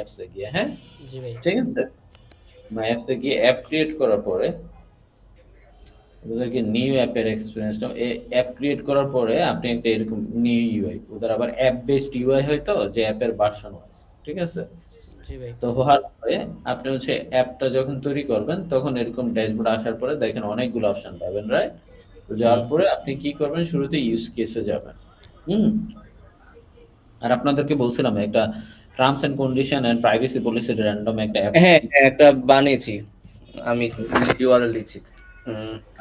অ্যাপসে গিয়ে, হ্যাঁ? জি ভাই। ঠিক আছে? মাই অ্যাপসে গিয়ে অ্যাপ ক্রিয়েট করার পরে ওদেরকে নিউ অ্যাপের এক্সপেরিয়েন্সটা অ্যাপ ক্রিয়েট করার পরে আপনি একটা এরকম নিউ ইউআই, ওদের আবার অ্যাপ বেসড ইউআই হয় তো, যে অ্যাপের ভার্সন ওয়াইজ, ঠিক আছে? জি ভাই। তো হওয়ার পরে আপনি হচ্ছে অ্যাপটা যখন তৈরি করবেন তখন এরকম ড্যাশবোর্ড আসার পরে দেখেন অনেকগুলো অপশন পাবেন, রাইট? তো যাওয়ার হুম। পরে আপনি কি করবেন, শুরুতে ইউজ কেসে যাবেন। হুম? আর আপনাদেরকে বলছিলাম একটা terms and condition and privacy policy random একটা অ্যাপস। হ্যাঁ, হ্যাঁ, একটা বানিয়েছি। আমি ইউআরএল দিচ্ছি।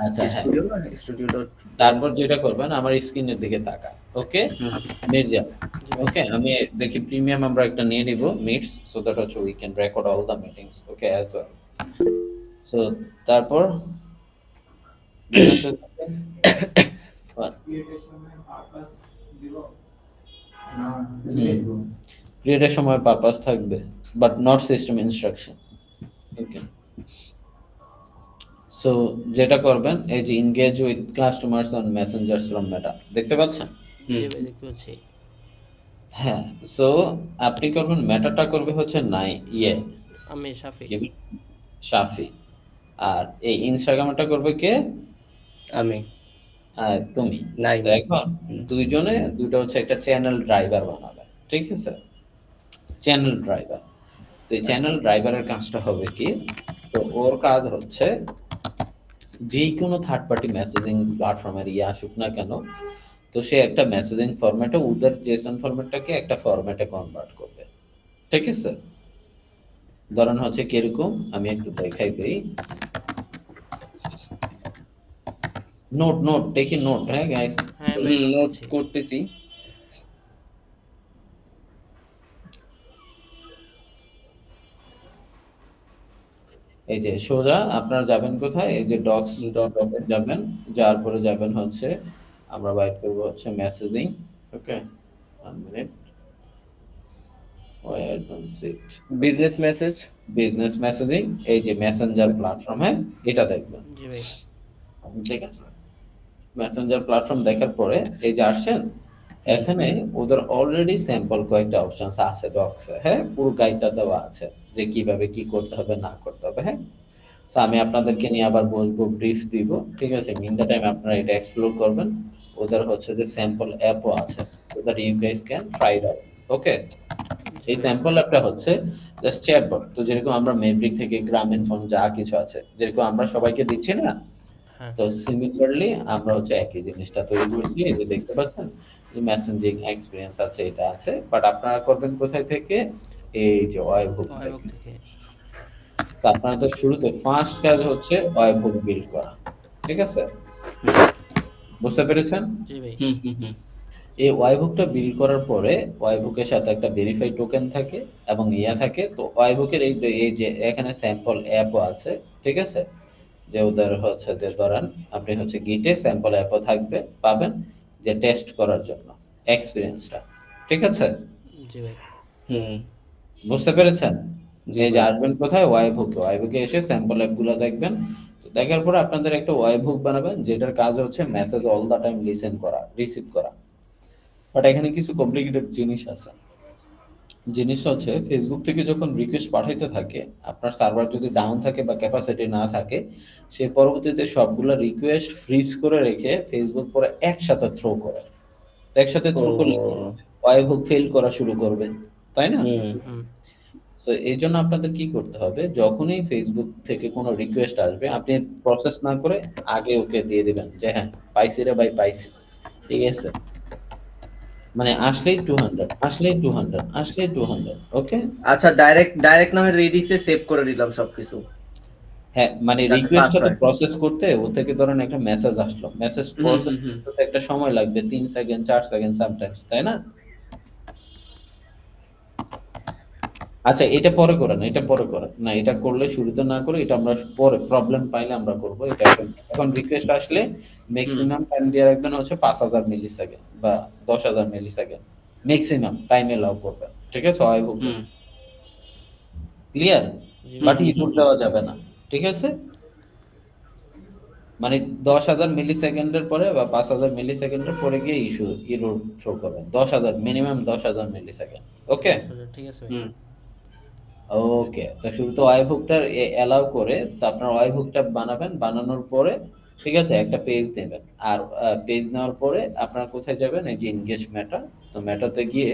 আচ্ছা, হ্যাঁ। স্টুডিও না? স্টুডিও ডট তারপর যেটা করবেন আমার স্ক্রিনের দিকে তাকান। ওকে? মির্জা। জি ভাই। ওকে, আমি দেখি প্রিমিয়াম আমরা একটা নিয়ে নিব মিটস, সো দ্যাট হচ্ছে we can record all the meetings. Okay, as well. So তারপর বিজনেস ক্রিয়েটের সময় পারপাস থাকবে, but not system instruction. Okay, so যেটা করবেন এই যে engage with customers on messengers from Meta, দেখতে পাচ্ছেন? জি ভাই, দেখতে পাচ্ছি। হ্যাঁ, সো আপনি করবেন মেটাটা করবে হচ্ছে নাই আমি শাফি। কি সাফি। আর এই ইনস্টাগ্রামটা করবে কে? আমি তুমি। নাই। তো এখন দুইজনে দুইটা হচ্ছে একটা চ্যানেল ড্রাইভার বানাবে, ঠিক আছে? Channel driver. তো এই চ্যানেল ড্রাইভারের কাজটা হবে কি, তো ওর কাজ হচ্ছে যে কোনো থার্ড পার্টি মেসেজিং প্ল্যাটফর্মের আসুক না কেন, তো সে একটা মেসেজিং ফরম্যাটে ওদের জেসন ফরম্যাটটাকে একটা ফরম্যাটে কনভার্ট করবে, ঠিক আছে? ধরেন হচ্ছে কিরকম, আমি একটু দেখাই দিই। নোট নোট টেকিং নোট, হ্যাঁ গাইস? হ্যাঁ ভাই, নোট নোট নিচ্ছি। করতেছি। এই যে সোজা আপনারা যাবেন কোথায়, এই যে ডক্স, ডট যাবেন। যাওয়ার পরে যাবেন হচ্ছে, আমরা বাইর করবো হচ্ছে messaging. Okay, 1 minute, why I don't see it. Business message. Business messaging, এই যে মেসেঞ্জার প্ল্যাটফর্ম, হ্যাঁ, এটা দেখবেন। জি ভাই। ঠিক আছে, মেসেঞ্জার প্ল্যাটফর্ম দেখার পরে এই যে আসছেন, এখানে ওদের অলরেডি স্যাম্পল কয়েকটা অপশন আছে ডক্সে, হ্যাঁ, পুরো গাইডটা দেওয়া আছে যে কিভাবে কি করতে হবে না করতে হবে, হ্যাঁ। সো আমি আপনাদেরকে নিয়ে আবার বসবো, ব্রিফ দিব, ঠিক আছে? ইন দ্য টাইম আপনারা এটা এক্সপ্লোর করবেন। ওদের হচ্ছে যে স্যাম্পল অ্যাপও আছে, so that you guys can try it out. Okay, জি এই ভাই। স্যাম্পল অ্যাপটা হচ্ছে জাস্ট চ্যাটবট। তো যেরকম আমরা মেব্রিক থেকে গ্রামীণ ফোন যা কিছু আছে যেরকম আমরা সবাইকে দিচ্ছি না, হ্যাঁ। তো সিমিলারলি আমরা হচ্ছে একই জিনিসটা তৈরি করছি। এই যে দেখতে পাচ্ছেন যে মেসেঞ্জিং এক্সপেরিয়েন্স আছে, এটা আছে, বাট আপনারা করবেন কোথায় থেকে? এই যে ওয়েবহুক ওয়েবহুক থেকে। থেকে। তো আপনাদের শুরুতে ফার্স্ট কাজ হচ্ছে ওয়েবহুক বিল্ড করা, ঠিক আছে? বুঝতে পেরেছেন? জি ভাই। এই ওয়েবহুকটা বিল্ড করার পরে ওয়েবহুকের সাথে একটা ভেরিফাই টোকেন থাকে এবং থাকে। তো ওয়েবহুকের এই যে এখানে স্যাম্পল অ্যাপও আছে, ঠিক আছে? যে ওদের হচ্ছে যে ধরেন আপনি হচ্ছে গিটে স্যাম্পল অ্যাপও থাকবে, পাবেন, যে টেস্ট করার জন্য এক্সপেরিয়েন্সটা, ঠিক আছে? জি ভাই। বুঝতে পেরেছেন? জি এই যে ভাই। আসবেন কোথায়, ওয়েবহুকে এসে স্যাম্পল অ্যাপগুলো দেখবেন। তো দেখার পরে আপনাদের একটা ওয়েবহুক বানাবেন যেটার কাজ হচ্ছে message all the time listen করা, রিসিভ করা। বাট এখানে কিছু কমপ্লিকেটেড জিনিস আছে। জিনিসটা হচ্ছে ফেসবুক থেকে যখন রিকোয়েস্ট পাঠাইতে থাকে, আপনার সার্ভার যদি ডাউন থাকে বা ক্যাপাসিটি না থাকে, সে পরবর্তীতে সবগুলো রিকোয়েস্ট ফ্রিজ করে রেখে ফেসবুক পরে একসাথে থ্রো করে। তো একসাথে ও। থ্রো করলে ওয়েবহুক ফেল করা শুরু করবে, তাই না? হুম। সো এই জন্য আপনাদের কি করতে হবে, যখনই ফেসবুক থেকে কোনো রিকোয়েস্ট আসবে আপনি প্রসেস না করে আগে ওকে দিয়ে দিবেন যে হ্যাঁ, পাইছি রে ভাই, পাইছি, ঠিক আছে? মানে আসলেই 200, আসলেই 200, আসলেই 200। ওকে, আচ্ছা, ডাইরেক্ট না হয় রেডিসে সেভ করে দিলাম সবকিছু, হ্যাঁ, মানে যাতে ফাস্ট রিকোয়েস্টটা তো হয়। প্রসেস করতে ও থেকে ধরেন একটা মেসেজ আসলো, মেসেজ প্রসেস করতে তো একটা সময় লাগবে, 3 সেকেন্ড 4 সেকেন্ড সামটাইমস, তাই না? আচ্ছা, এটা পরে করেন, এটা পরে করেন না, এটা করলে শুরুতে না করে এটা আমরা পরে প্রবলেম পাইলে আমরা করব। এটা এখন রিকোয়েস্ট আসলে ম্যাক্সিমাম টাইম দিয়ে রাখবেন হচ্ছে 5000 মিলি সেকেন্ড বা 10000 মিলি সেকেন্ড, ম্যাক্সিমাম টাইম এলাও করবেন, ঠিক আছে? হয় হোক, ক্লিয়ার? জি ভাই। বাট ইনপুট দেওয়া যাবে না, ঠিক আছে? মানে 10,000 মিলি সেকেন্ডের পরে বা 5,000 মিলি সেকেন্ডের পরে গিয়ে ইরোর থ্রো করবেন, 10,000 মিনিমাম, 10,000 মিলি সেকেন্ড। ওকে, 10,000, ঠিক আছে ভাই। ওকে, তো শুরুতে ওয়াই হুকটা অ্যালাউ করে তো আপনার ওয়াই হুকটা বানাবেন, বানানোর পরে ঠিক আছে একটা পেজ নেবেন, আর পেজ নেওয়ার পরে আপনারা কোথায় যাবেন, এই যে এনগেজ মেটা, তো মেটাতে গিয়ে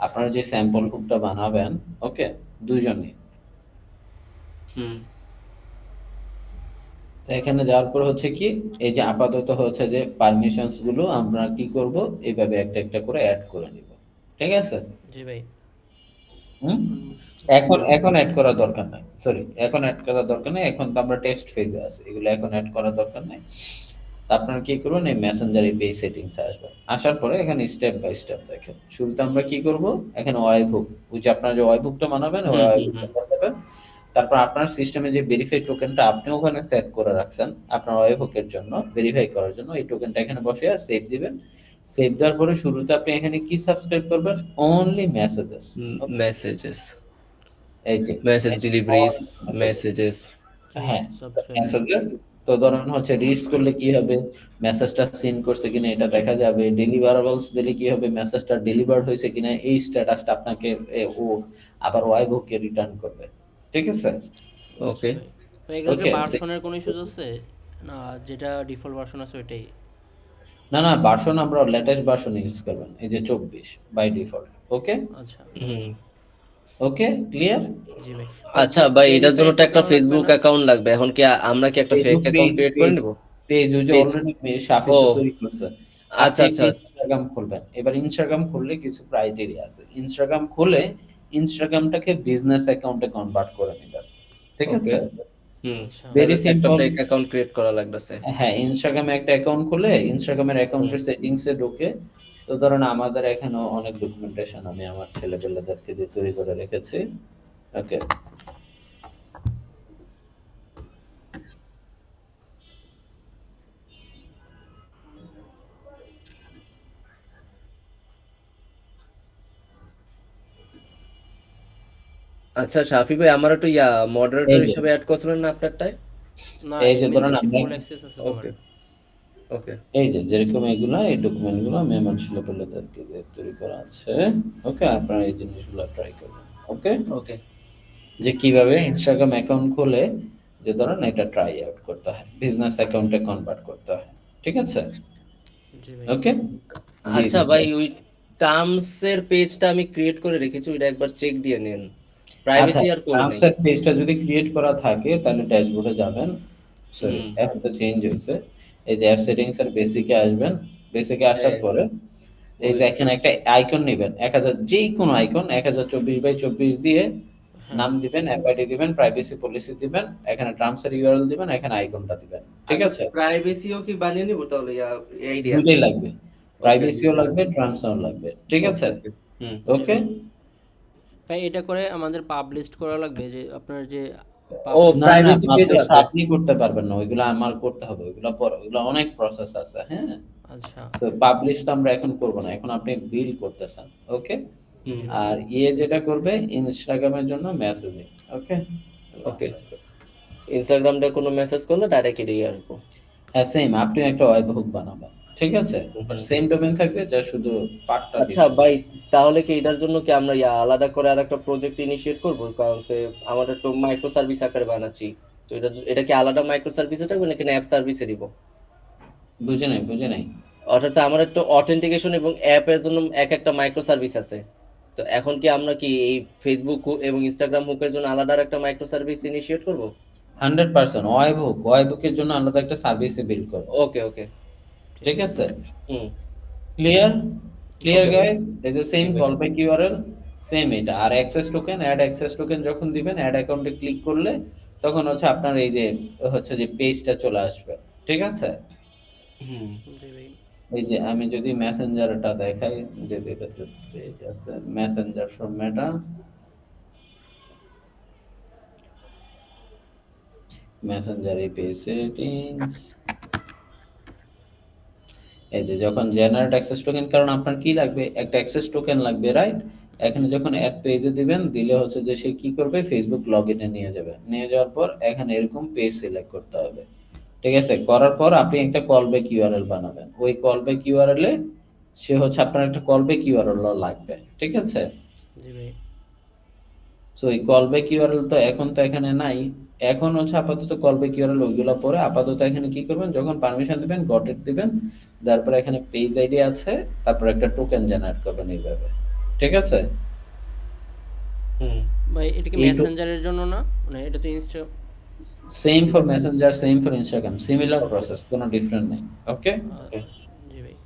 আপনারা যে স্যাম্পল হুকটা বানাবেন, ওকে, দুজনই, হুম তো এখানে যাওয়ার পর হচ্ছে কি, এই যে আপাতত হচ্ছে যে পারমিশনস গুলো আমরা কি করব, এইভাবে একটা একটা করে অ্যাড করে নিব, ঠিক আছে। জি ভাই। হুম, permission- এখন এখন অ্যাড করার দরকার নাই, সরি, এখন অ্যাড করার দরকার নেই, এখন তো আমরা টেস্ট ফেজে আছি, এগুলো এখন অ্যাড করার দরকার নেই। তো আপনারা কি করবেন, এই মেসেঞ্জার এপিআই সেটিংস এ আসবেন, আসার পরে এখানে স্টেপ বাই স্টেপ দেখেন, শুরুতে আমরা কি করব, এখানে ওয়াই বুক, ওই যে আপনারা যে ওয়াই বুকটা বানাবেন ওই হুম ওয়াই হুম বুকটা হুম বসাবেন, তারপর আপনার সিস্টেমে যে ভেরিফাই টোকেনটা আপনি ওখানে সেট করে রাখছেন আপনার ওয়াই বুকের জন্য ভেরিফাই করার জন্য, এই টোকেনটা এখানে বসিয়ে সেভ দিবেন। সেভ দেওয়ার পরে শুরুতে আপনি এখানে কি সাবস্ক্রাইব করবেন, অনলি মেসেজেস, মেসেজেস, এই যে মেসেজ ডেলিভারিজ, মেসেজ, মেসেজেস। জি হ্যাঁ, সাবস্ক্রাইব। মেসেজেস। তো ধরেন হচ্ছে রিডস করলে কি হবে, মেসেজটা সিন করছে কিনা এটা দেখা যাবে, ডেলিভারেবলস দিলে কি হবে, মেসেজটা ডেলিভার্ড হয়েছে কিনা এই স্ট্যাটাসটা আপনাকে ও আবার ওয়াইবুকে রিটার্ন করবে, ঠিক আছে। আচ্ছা ওকে। ভাই। তো এগুলোকে ওকে, ভার্সনের কোনো ইস্যুস আছে? না যেটা ডিফল্ট ভার্সন আছে ওইটাই? না না, ভার্সন আমরা লেটেস্ট ভার্সন ইউজ করবেন, এই যে 24 বাই ডিফল্ট, ওকে। আচ্ছা। হুম। ওকে, ক্লিয়ার। জি ভাই। তো আচ্ছা ভাই, এটার জন্য ভেরিফাইড তো একটা টোকেন লাগবে ফেসবুক না? অ্যাকাউন্ট লাগবে। এখন কি আমরা কি একটা fake Facebook account page, create করে পেজ নিব? পেজ ওই যে পেজ। অলরেডি সাফি ও তো তৈরি করছে। আপনি আচ্ছা একটা আচ্ছা। ইনস্টাগ্রাম খুলবেন, এবার ইনস্টাগ্রাম খুললে কিছু ক্রাইটেরিয়া আছে, ইনস্টাগ্রাম খুলে ইনস্টাগ্রামটাকে বিজনেস অ্যাকাউন্টে কনভার্ট করে নেবেন, ঠিক ওকে। আছে। হুম। আচ্ছা। তাহলে ভেরি তো একটা সিম্পল। ফেক অ্যাকাউন্ট ক্রিয়েট করা লাগতেছে। হ্যাঁ, ইনস্টাগ্রামে একটা অ্যাকাউন্ট খুলে ইনস্টাগ্রামের হুম। অ্যাকাউন্টের সেটিংসে ঢুকে, তো ধরুন আমাদের এখানেও অনেক ডকুমেন্টেশন আমি আমার ছেলেপেলেদেরকে দিয়ে তৈরি করে রেখেছি, ওকে। আচ্ছা শাফি ভাই, আমার একটু মডারেটর এই যে হিসেবে অ্যাড করছিলেন না আপনারটায়? না এই যে ধরুন এমএলবিসি আমরা, ফুল অ্যাক্সেস আছে তোমার। ওকে ওকে এই যে যেরকম এগুলা এই ডকুমেন্টগুলো আমি আমার ছেলেপেলেদেরকে দিয়ে তৈরি করা আছে, ওকে, আপনারা এই জিনিসগুলো ট্রাই করবেন, ওকে। ওকে যে কিভাবে ইনস্টাগ্রাম অ্যাকাউন্ট খুলে যে ধরেন এটা ট্রাই আউট করতে হয়, বিজনেস অ্যাকাউন্টে কনভার্ট করতে হয়, ঠিক আছে, জি ভাই। ওকে। দিয়ে আচ্ছা দিছি। ভাই, ওই টার্মস এর পেজটা আমি ক্রিয়েট করে রেখেছি, ওইটা একবার চেক দিয়ে নেন। আচ্ছা, প্রাইভেসি আর করি নাই। ট্রান্সফার পেজটা যদি ক্রিয়েট করা থাকে তাহলে ড্যাশবোর্ডে যাবেন, সরি হুম। এখন তো চেঞ্জ হয়েছে, এই যে অ্যাপ সেটিংস এর বেসিকে আসবেন, বেসিকে আসার হ্যাঁ, পরে এই যে ওই এখানে একটা আইকন নেবেন, 1000 যেই কোনো আইকন 1024 বাই 24 দিয়ে হ্যাঁ। নাম দিবেন, অ্যাপ আইডি দিবেন, প্রাইভেসি পলিসি দিবেন, এখানে টার্মস এর ইউআরএল দিবেন, এখানে আইকনটা দিবেন, ঠিক আচ্ছা, আছে। প্রাইভেসিও কি বানিয়ে নিব তাহলে, এই আইডিয়া? দুইটাই লাগবে, ওকে প্রাইভেসিও লাগবে, টার্মসও লাগবে, ঠিক ওকে আছে, ওকে। হুম। জি ওকে। ভাই। ভাই এটা করে আমাদের পাবলিশড করা লাগবে যে আপনার যে ও পাবলিক। না না, প্রাইভেসি পেজও পাবলিশ আছে। আপনি করতে পারবেন না, ওইগুলো আমার করতে হবে, ওইগুলো পরে, ওইগুলো অনেক প্রসেস আছে, হ্যাঁ। আচ্ছা। সো পাবলিশ তো আমরা এখন করব না, এখন আপনি বিল করতেছেন, ওকে। হুম। জি ভাই। আর যেটা করবে ইনস্টাগ্রামের জন্য মেসেজিং, ওকে। ওকে। ইনস্টাগ্রামটা কোনো মেসেজ করলে ডাইরেক্ট এদিকে আসবো। হ্যাঁ, সেম আপনি একটা ওয়েব হুক বানাবেন, ঠিক আছে, হুম, বাট হুম। সেম ডোমেন থাকবে, যা শুধু পার্টটা আচ্ছা ডিফারেন্ট। ভাই, তাহলে কি এটার জন্য কি আমরা আলাদা করে আর একটা প্রজেক্ট ইনিশিয়েট করবো? কারণ আমাদের তো মাইক্রো সার্ভিস আকারে বানাচ্ছি। তো এটা কি আলাদা মাইক্রো সার্ভিসে থাকবে নাকি অ্যাপ সার্ভিসে দিব? বুঝে নাই, বুঝে নাই। অর্থাৎ আমার একটু অথেন্টিকেশন এবং অ্যাপের জন্য এক একটা মাইক্রো সার্ভিস আছে। তো এখন কি আমরা কি এই ফেসবুক এবং ইনস্টাগ্রাম হুকের জন্য আলাদা আর একটা মাইক্রো সার্ভিস ইনিশিয়েট করব? 100% ওয়েব হুকের জন্য আলাদা একটা সার্ভিসে বিল করবে, ওকে ওকে। ঠিক আছে। হুম। ক্লিয়ার, ক্লিয়ার ওকে ভাই। গাইস, এই যে সেম জি ভাই। কল ব্যাক ইউআরএল, সেম এটা, আর access token, add access token যখন দিবেন, অ্যাড অ্যাকাউন্টে ক্লিক করলে তখন হচ্ছে আপনার এই যে হচ্ছে যে পেজটা চলে আসবে, ঠিক আছে। হুম। জি ভাই। এই যে আমি যদি মেসেঞ্জারটা দেখাই, যদি এটাতে পেজ আছে Messenger from meta, Messenger API settings, এই যে যখন জেনারেট অ্যাক্সেস টোকেন, কারণ আপনার কি লাগবে, একটা অ্যাক্সেস টোকেন লাগবে, রাইট। এখানে যখন অ্যাড পেজে দিবেন, দিলে হচ্ছে যে সে কি করবে, ফেসবুক লগইনে নিয়ে যাবে, নিয়ে যাওয়ার পর এখানে এরকম পেজ সিলেক্ট করতে হবে, ঠিক আছে। করার পর আপনি একটা কল ব্যাক ইউআরএল বানাবেন, ওই কল ব্যাক ইউআরএল এ সে হচ্ছে আপনার একটা কল ব্যাক ইউআরএল লাগবে, ঠিক আছে। জি ভাই। সো এই কলব্যাক ইউআরএল তো এখন তো এখানে নাই, এখন হচ্ছে আপাতত কলব্যাক ইউআরএল ওইগুলো পরে আপাতত এখানে কি করবেন, যখন পারমিশন দিবেন গট ইট দিবেন, তারপরে এখানে পেজ আইডি আছে, তারপর একটা টোকেন জেনারেট করবেন এইভাবে, ঠিক আছে? হুম ভাই এটা কি এই মেসেঞ্জারের জন্য না, মানে এটা তো Insta. Same for Messenger, same for Instagram, similar process, কোনো ডিফারেন্ট নেই। ওকে, ওকে। জি ভাই।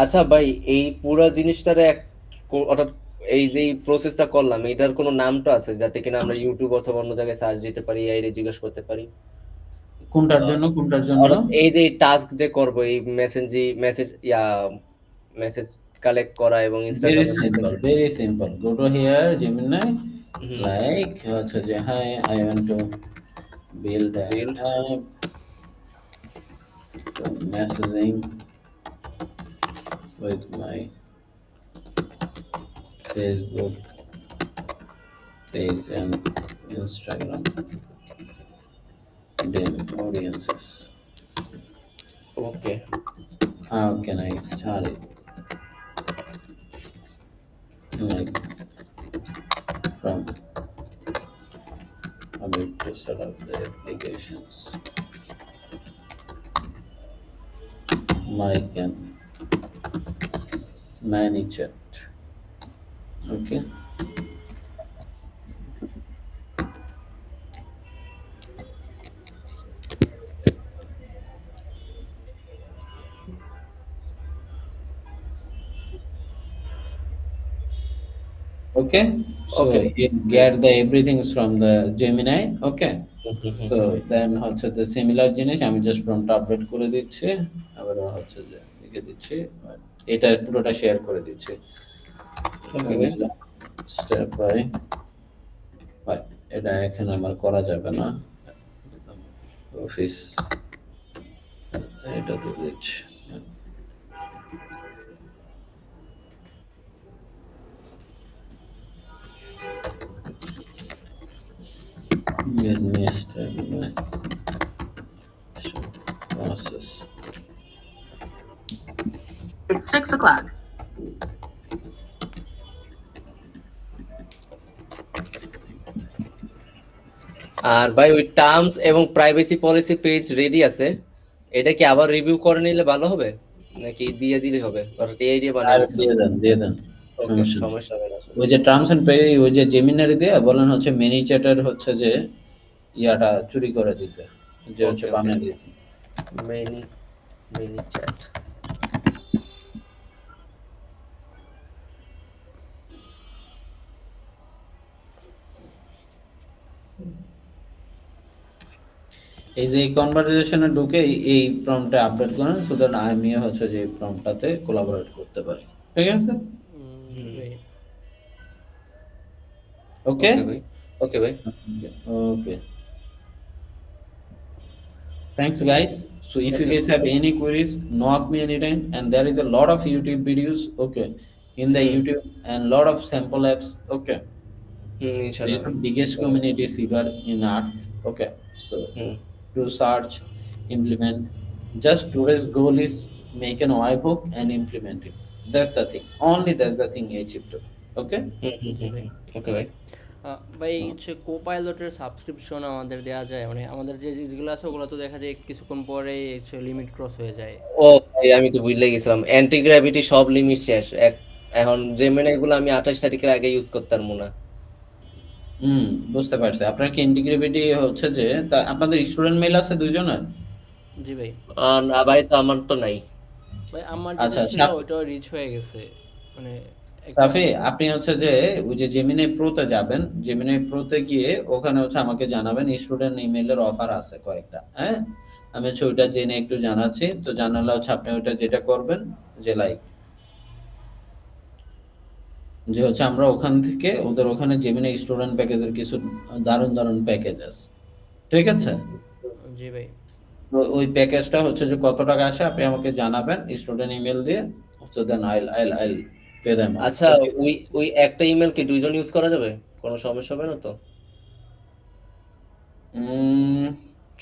আচ্ছা ভাই, এই পুরো জিনিসটারে অর্থাৎ এই যে প্রসেসটা করলাম, এটার কোনো নামটা আছে যাতে কিনা আমরা ইউটিউব অথবা অন্য জায়গায় সার্চ দিতে পারি, এআই রে জিজ্ঞেস করতে পারি? কোনটার জন্য, কোনটার জন্য? অর্থাৎ এই যে টাস্ক যে করব, এই মেসেজ কালেক্ট করা এবং ভেরি ইনস্টাগ্রামে message. Simple, very simple. Go to here Gemini, hmm like হচ্ছে যে hi I want to build an build app for messaging with my Facebook page and Instagram audiences. Okay. How can I start it? Like from a bit to set up the applications. Like an ManyChat. Okay. Okay, so Okay. you get the everything from the Gemini. Okay, hmm so then হচ্ছে the similar জিনিস আমি just prompt update করে দিচ্ছি, আবার হচ্ছে যে লিখে দিচ্ছি, এটা পুরোটা শেয়ার করে দিচ্ছি। Okay. স্টেপ বাই বাই, এটা এখানে আমার করা যাবে না, অফিস এটা তো দিচ্ছি। Give me a step by process. It's 6 o'clock. আর ভাই ওই টার্মস এবং প্রাইভেসি পলিসি পেজ রেডি আছে, এটা কি আবার রিভিউ করে নিলে ভালো হবে নাকি দিয়ে দিলে হবে? অর্থাৎ এই আইডিয়া আর বানিয়ে দিয়েছিলাম। দিয়ে দেন, দিয়ে দেন, ওকে, সমস্যা নেই। সমস্যা হবে না আসলে। ওই যে টার্মস এন্ড ওই যে জেমিনারি দিয়ে বলেন হচ্ছে মিনি চ্যাটের হচ্ছে যে ইয়াটা চুরি করে দিতে, যে হচ্ছে Okay, okay. বানিয়ে দিতে। Many chat. এই যে এই কনভারসেশনে ঢুকে এই প্রম্পটে আপডেট করেন, সো দ্যাট আমিও হচ্ছে যে এই প্রম্পটটাতে কোলাবোরেট করতে পারি, ঠিক আছে? জি ভাই। ওকে, ওকে ভাই। ওকে ভাই। ওকে, thanks guys. So if you Okay. guys have any queries, knock me anytime, and there is a lot of YouTube videos, okay, in the YouTube, and lot of sample apps, okay. There is ইনশাআল্লাহ। the biggest community cyber in earth, okay. So hmm to search, implement, just today's goal is make an webhook and implement it. That's the thing, only that's the thing achieve to, okay. ওকে ভাই। ভাই হচ্ছে কোপাইলটের subscription আমাদের দেওয়া যায়, মানে আমাদের যে যেগুলো আছে ওগুলো তো দেখা যায় কিছুক্ষণ পরেই লিমিট ক্রস হয়ে যায়। ও ভাই, আমি তো ভুলে গেছিলাম, অ্যান্টি গ্র্যাভিটি সব লিমিট শেষ। এখন জেমিনাই গুলো আমি 28 তারিখের আগে ইউজ করতাম না। বুঝতে পারছি। আপনার কি ইন্টিগ্রিটি হচ্ছে যে আপনাদের স্টুডেন্ট মেল আছে দুইজনের? জি ভাই। না ভাই, তো আমার তো নাই। ভাই আমার আচ্ছা, যেটা ছিল ওইটাও রিচ হয়ে গেছে, মানে সাফি, আপনি হচ্ছে যে ওই যে জেমিনি প্রোতে যাবেন, জেমিনি প্রোতে গিয়ে ওখানে হচ্ছে আমাকে জানাবেন, স্টুডেন্ট ইমেইলের অফার আছে কয়েকটা, হ্যাঁ? আমি হচ্ছে ওইটা জেনে একটু জানাচ্ছি, তো জানালে হচ্ছে আপনি ওইটা যেটা করবেন যে লাইক যে হচ্ছে আমরা ওখান থেকে ওদের ওখানে জেমিনি স্টুডেন্ট প্যাকেজের কিছু দারুণ দারুণ প্যাকেজ আছে, ঠিক আছে? জি ভাই। তো ওই প্যাকেজটা হচ্ছে যে কত টাকা আসে আপনি আমাকে জানাবেন স্টুডেন্ট ইমেল দিয়ে, সো দেন আইল পে দেম। আচ্ছা, ওই একটা ইমেল কি দুইজন ইউজ করা যাবে? কোনো সমস্যা হবে না তো?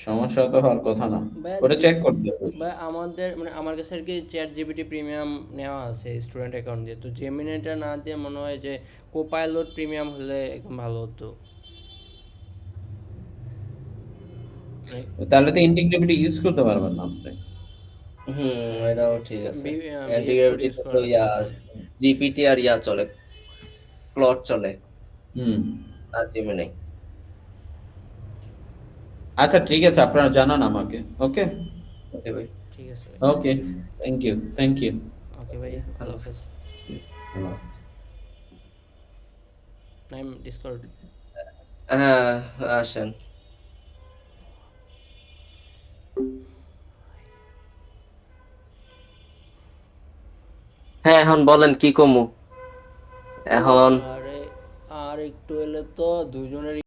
সমস্যা তো হওয়ার কথা না, ভাইয়া ওটা চেক করতে হবে। বা আমাদের মানে আমার কাছে আর কি চ্যাট জিপিটি প্রিমিয়াম নেওয়া আছে স্টুডেন্ট অ্যাকাউন্ট দিয়ে, তো জেমিনিটা না দিয়ে মনে হয় যে কোপাইলট প্রিমিয়াম হলে একদম ভালো হতো। মানে তাহলে তো ইন্টিগ্রেটিভ ইউজ করতে পারবেন না আপনি। এটাও ঠিক আছে। বিএস কোড অ্যান্টিগ্রেভিটি ইউজ তো করা লাগবে। জিপিটি আর চলে, ক্লড চলে, হুম। আর জেমিনি। আচ্ছা ঠিক আছে, আপনারা জানান আমাকে। ওকে ওকে ভাই। ঠিক আছে ভাই। ওকে, থ্যাংক ইউ, থ্যাংক ইউ। ওকে ভাই, ভালো। আল্লাহ হাফেজ। নাইম ডিসকর্ড। হ্যাঁ, আসেন। হ্যাঁ, এখন বলেন কি কমু এখন। আরে আর একটু এলে তো দুজনের